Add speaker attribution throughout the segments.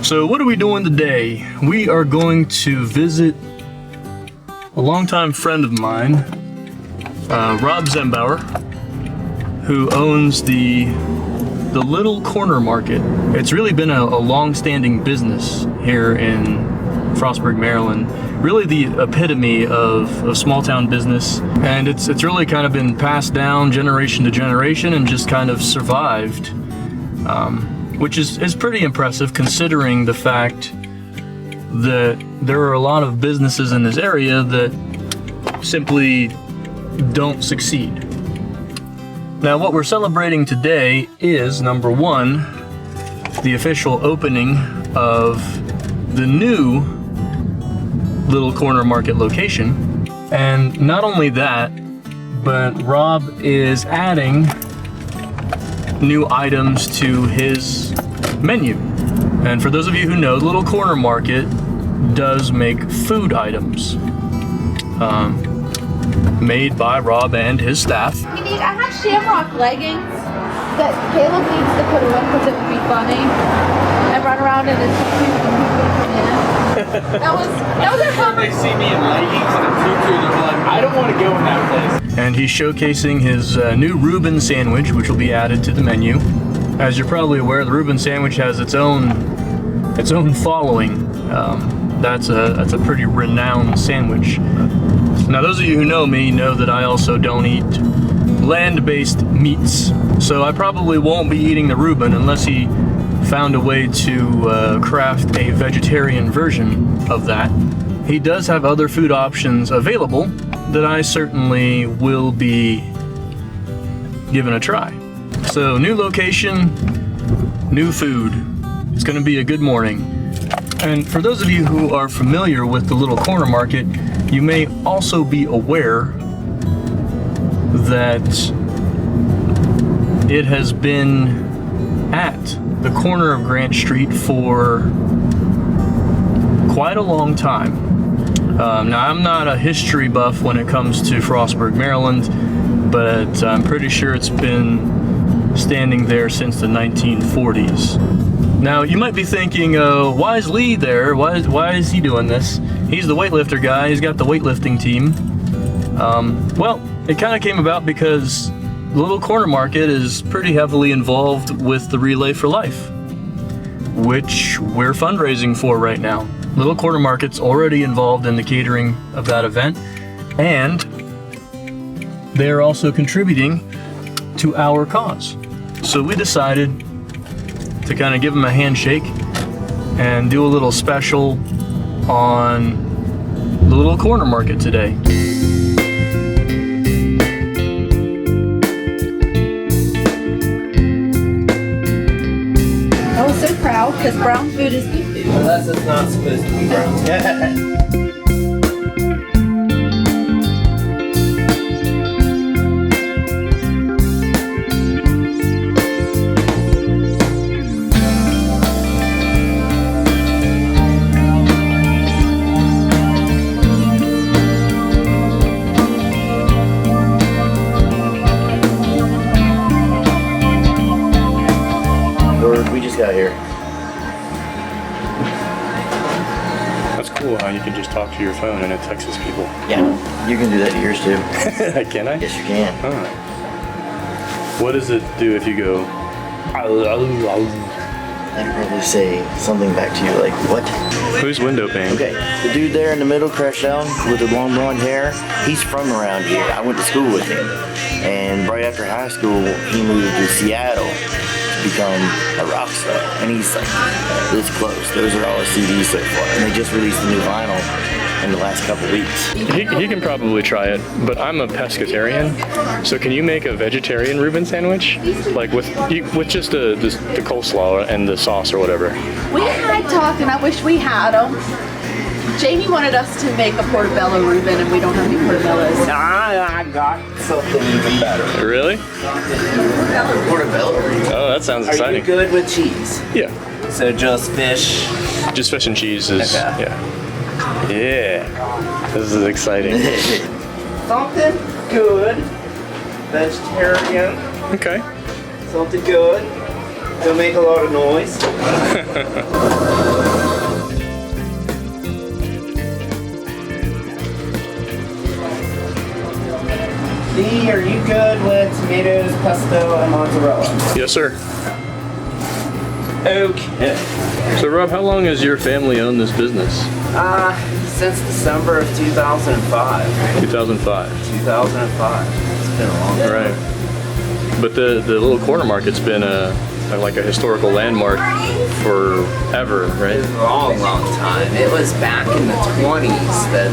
Speaker 1: So what are we doing today? We are going to visit a longtime friend of mine, Rob Zembauer, who owns the Lil Corner Market. It's really been a long-standing business here in Frostburg, Maryland. Really the epitome of small-town business, and it's really kind of been passed down generation to generation and just kind of survived, which is pretty impressive considering the fact that there are a lot of businesses in this area that simply don't succeed. Now, what we're celebrating today is, number one, the official opening of the new Lil Corner Market location. And not only that, but Rob is adding new items to his menu. And for those of you who know, Lil Corner Market does make food items made by Rob and his staff.
Speaker 2: I have shamrock leggings that Caleb needs to put on because it would be funny. I run around in a tutu and that was our conversation.
Speaker 3: They see me in leggings and a tutu, they're like, I don't want to go in that place.
Speaker 1: And he's showcasing his new Reuben sandwich, which will be added to the menu. As you're probably aware, the Reuben sandwich has its own following. That's a pretty renowned sandwich. Now, those of you who know me know that I also don't eat land-based meats, so I probably won't be eating the Reuben unless he found a way to craft a vegetarian version of that. He does have other food options available that I certainly will be giving a try. So, new location, new food. It's going to be a good morning. And for those of you who are familiar with the Lil Corner Market, you may also be aware that it has been at the corner of Grant Street for quite a long time. Now, I'm not a history buff when it comes to Frostburg, Maryland, but I'm pretty sure it's been standing there since the 1940s. Now, you might be thinking, why is Lee there? Why is he doing this? He's the weightlifter guy. He's got the weightlifting team. Well, it kind of came about because the Lil Corner Market is pretty heavily involved with the Relay for Life, which we're fundraising for right now. Lil Corner Market's already involved in the catering of that event, and they're also contributing to our cause. So we decided to kind of give them a handshake and do a little special on the Lil Corner Market today.
Speaker 2: I was so proud because brown food is good food.
Speaker 3: Unless it's not supposed to be brown.
Speaker 4: We just got here.
Speaker 1: That's cool how you can just talk to your phone and it texts people.
Speaker 4: Yeah, you can do that to yours too.
Speaker 1: Can I?
Speaker 4: Yes, you can.
Speaker 1: Huh. What does it do if you go?
Speaker 4: I'd probably say something back to you like, what?
Speaker 1: Who's window pane?
Speaker 4: Okay, the dude there in the middle, crashed down with the long blonde hair, he's from around here. I went to school with him. And right after high school, he moved to Seattle to become a rock star. And he's like this close. Those are all his CDs so far. And they just released a new vinyl in the last couple weeks.
Speaker 1: He can probably try it, but I'm a pescatarian. So can you make a vegetarian Reuben sandwich? Like with just the coleslaw and the sauce or whatever?
Speaker 2: We had talked, and I wish we had them. Jamie wanted us to make a portobello Reuben, and we don't have any portobellos.
Speaker 3: I got something even better.
Speaker 1: Really?
Speaker 4: Portobello.
Speaker 1: Oh, that sounds exciting.
Speaker 3: Are you good with cheese?
Speaker 1: Yeah.
Speaker 3: So just fish?
Speaker 1: Just fish and cheese is,
Speaker 3: okay.
Speaker 1: Yeah. Yeah. This is exciting.
Speaker 3: Something good. Vegetarian.
Speaker 1: Okay.
Speaker 3: Something good. Don't make a lot of noise. Paddy, are you good with tomatoes, pesto, and mozzarella?
Speaker 1: Yes, sir.
Speaker 3: Okay.
Speaker 1: So, Rob, how long has your family owned this business?
Speaker 3: Since December of 2005.
Speaker 1: 2005.
Speaker 3: 2005. It's been a long time.
Speaker 1: Right. But the Lil Corner Market's been like a historical landmark forever, right?
Speaker 3: A long, long time. It was back in the 20s that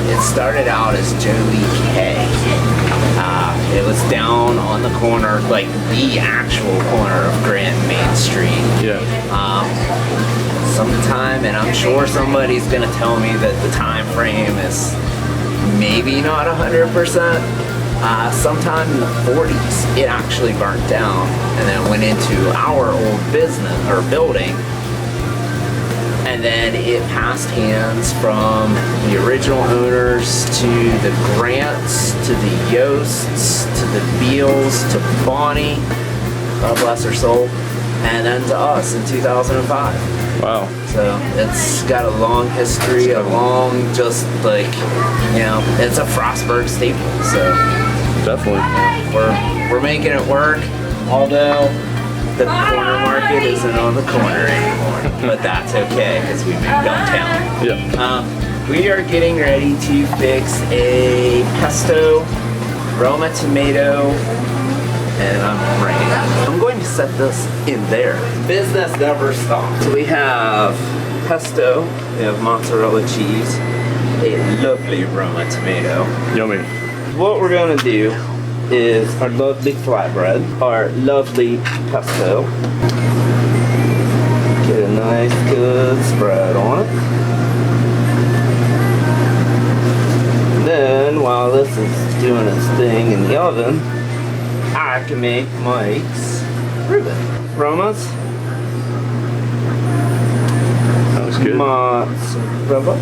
Speaker 3: it started out as Jolie K. It was down on the corner, like the actual corner of Grant and Main Street.
Speaker 1: Yeah.
Speaker 3: Sometime, and I'm sure somebody's gonna tell me that the time frame is maybe not 100%. Sometime in the 40s, it actually burnt down and then went into our old business or building. And then it passed hands from the original owners to the Grants, to the Yosts, to the Beals, to Bonnie, God bless her soul, and then to us in 2005.
Speaker 1: Wow.
Speaker 3: So it's got a long history, a long, just like, you know, it's a Frostburg staple. So
Speaker 1: Definitely.
Speaker 3: we're making it work, although the corner market isn't on the corner anymore. But that's okay because we moved downtown.
Speaker 1: Yeah.
Speaker 3: We are getting ready to fix a pesto, Roma tomato, and I'm ready. I'm going to set this in there. Business never stops. We have pesto, we have mozzarella cheese, a lovely Roma tomato.
Speaker 1: Yummy.
Speaker 3: What we're gonna do is our lovely flatbread, our lovely pesto. Get a nice good spread on it. Then while this is doing its thing in the oven, I can make Mike's Reuben. Romas,
Speaker 1: That looks good.
Speaker 3: mozzarella.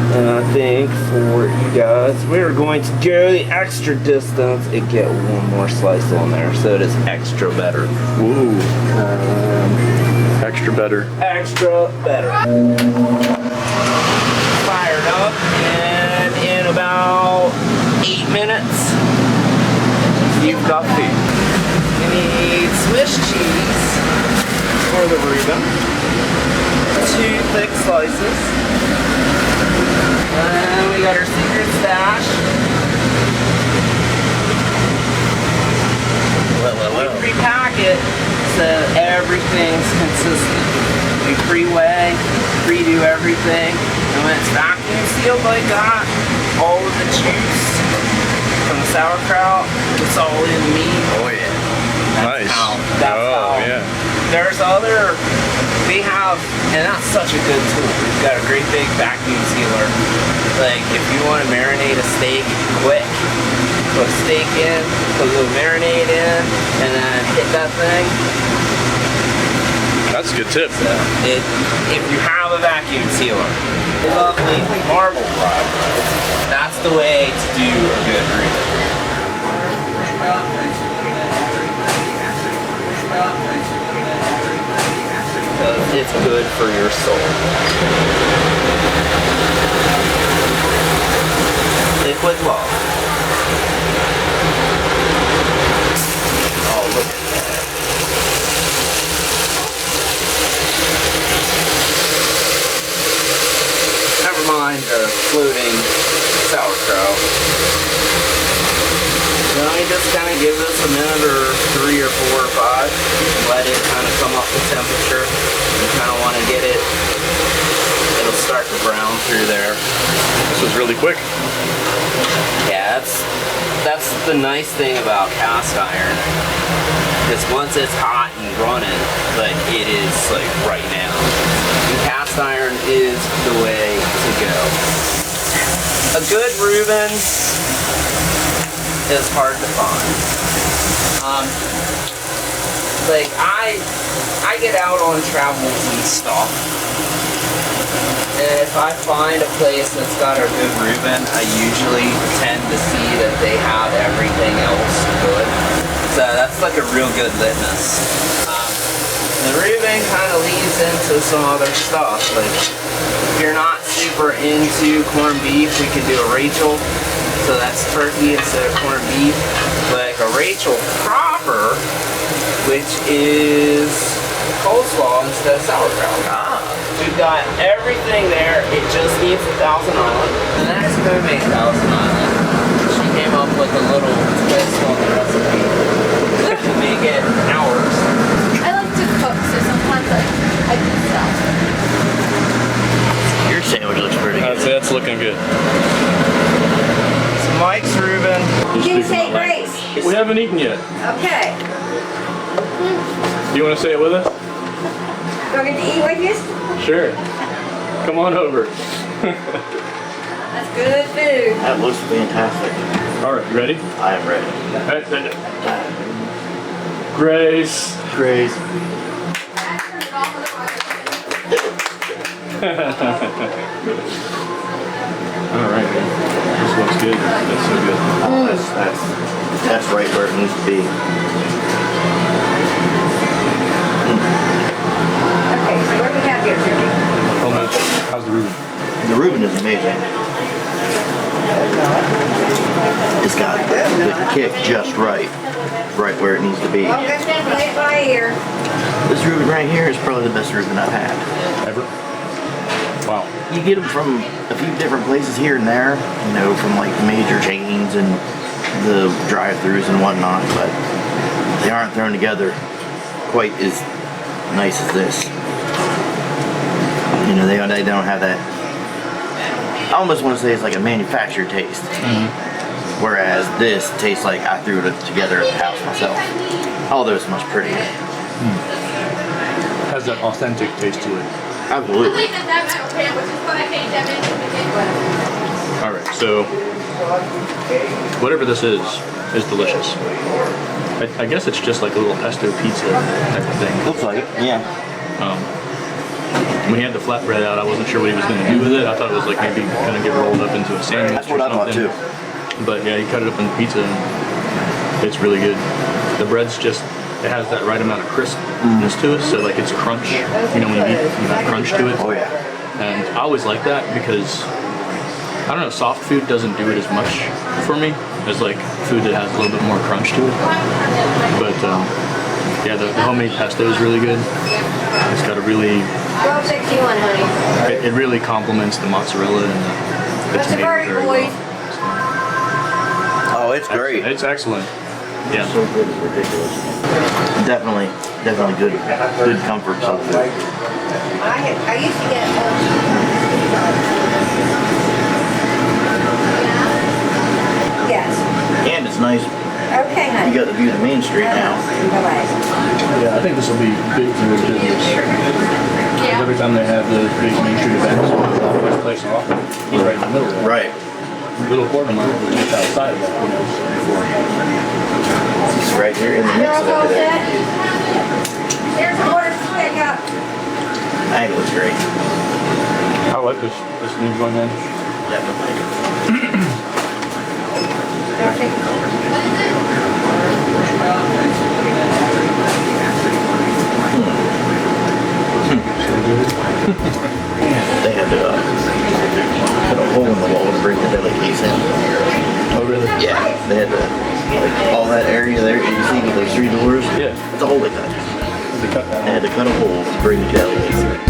Speaker 3: And I think for you guys, we're going to go the extra distance and get one more slice on there, so it is extra better.
Speaker 1: Woo. Extra better.
Speaker 3: Extra better. Fired up, and in about 8 minutes, you've got food. You need Swiss cheese for the Reuben, 2 thick slices. And we got our secret stash. We pre-pack it so everything's consistent. We pre-weigh, pre-do everything, and when it's vacuum sealed like that, all of the juice from the sauerkraut, it's all in the meat.
Speaker 1: Oh yeah. Nice.
Speaker 3: That's how.
Speaker 1: Yeah.
Speaker 3: There's other, we have, and that's such a good tool. We've got a great big vacuum sealer. Like if you want to marinate a steak quick, put a steak in, put a little marinade in, and then hit that thing.
Speaker 1: That's a good tip.
Speaker 3: So if you have a vacuum sealer, lovely marble rod, that's the way to do a good Reuben. It's good for your soul. Liquid love. Oh, look at that. Never mind the floating sauerkraut. Then we just kind of give this a minute or 3 or 4 or 5. Let it kind of come up to temperature. You kind of want to get it, it'll start to brown through there.
Speaker 1: This was really quick.
Speaker 3: Yeah, that's the nice thing about cast iron. Because once it's hot and running, like it is like right now. And cast iron is the way to go. A good Reuben is hard to find. Like I get out on travels and stuff, and if I find a place that's got a good Reuben, I usually tend to see that they have everything else good. So that's like a real good litmus. The Reuben kind of leads into some other stuff. Like if you're not super into corned beef, we could do a Rachel. so that's turkey instead of corned beef. Like a Rachel proper, which is coleslaw instead of sauerkraut. We've got everything there. It just needs a Thousand Island. The next homemade Thousand Island, she came up with a little twist on the recipe to make it ours.
Speaker 2: I like to cook, so sometimes I do stuff.
Speaker 4: Your sandwich looks pretty
Speaker 1: I'd
Speaker 4: good.
Speaker 1: say that's looking good.
Speaker 3: So Mike's Reuben.
Speaker 5: You say grace.
Speaker 1: We haven't eaten yet.
Speaker 5: Okay.
Speaker 1: Do you want to say it with us?
Speaker 5: Do I get to eat with you?
Speaker 1: Sure. Come on over.
Speaker 5: That's good food.
Speaker 4: That looks fantastic.
Speaker 1: All right, you ready?
Speaker 4: I am ready.
Speaker 1: Grace.
Speaker 4: Grace.
Speaker 1: All right, man. This looks good. That's so good.
Speaker 4: Oh, that's right where it needs to be.
Speaker 5: Okay, so what do we have here, Jeremy?
Speaker 1: Oh man, how's the Reuben?
Speaker 4: The Reuben is amazing. It's got the kick just right where it needs to be.
Speaker 5: I'm just gonna play it by ear.
Speaker 4: This Reuben right here is probably the best Reuben I've had.
Speaker 1: Ever? Wow.
Speaker 4: You get them from a few different places here and there, you know, from like major chains and the drive-thrus and whatnot, but they aren't thrown together quite as nice as this. You know, they don't have that. I almost want to say it's like a manufactured taste. Whereas this tastes like I threw it together at the house myself. Although it's much prettier.
Speaker 1: Has that authentic taste to it.
Speaker 4: Absolutely.
Speaker 1: All right, so whatever this is delicious. I guess it's just like a little pesto pizza type of thing.
Speaker 4: Looks like it, yeah.
Speaker 1: When he had the flatbread out, I wasn't sure what he was going to do with it. I thought it was like maybe kind of get rolled up into a sandwich.
Speaker 4: That's what I thought too.
Speaker 1: But yeah, he cut it up into pizza and it's really good. The bread's just, it has that right amount of crispness to it, so like it's crunch. You know, when you eat, you have crunch to it.
Speaker 4: Oh yeah.
Speaker 1: And I always like that because, I don't know, soft food doesn't do it as much for me as like food that has a little bit more crunch to it. But yeah, the homemade pesto is really good. It's got a really,
Speaker 5: 1261, honey.
Speaker 1: it really complements the mozzarella and the
Speaker 5: What's the
Speaker 1: tomato
Speaker 5: verdict,
Speaker 1: very well.
Speaker 5: boys?
Speaker 4: Oh, it's great.
Speaker 1: It's excellent. Yeah.
Speaker 4: So good, it's ridiculous. Definitely good comfort soul food.
Speaker 5: I used to get yes.
Speaker 4: And it's nice.
Speaker 5: Okay, honey.
Speaker 4: You got the view of the main street now.
Speaker 5: Bye-bye.
Speaker 1: Yeah, I think this will be big for the business. Every time they have the big Main Street events, this place off, he's right in the middle of it.
Speaker 4: Right.
Speaker 1: Lil Corner Market was just outside of that, you know, before.
Speaker 4: It's right here in the mix
Speaker 5: Girls
Speaker 4: of
Speaker 5: all
Speaker 4: everything.
Speaker 5: set? There's the water to pick up.
Speaker 4: I think it looks great.
Speaker 1: I like this new one, man.
Speaker 4: Definitely. They had to put a hole in the wall to bring the delicacies in.
Speaker 1: Oh, really?
Speaker 4: Yeah, they had to, like, all that area there, you see with those three doors?
Speaker 1: Yeah.
Speaker 4: It's a hole they cut.
Speaker 1: They cut that
Speaker 4: They had to cut a hole to bring the delicacies in.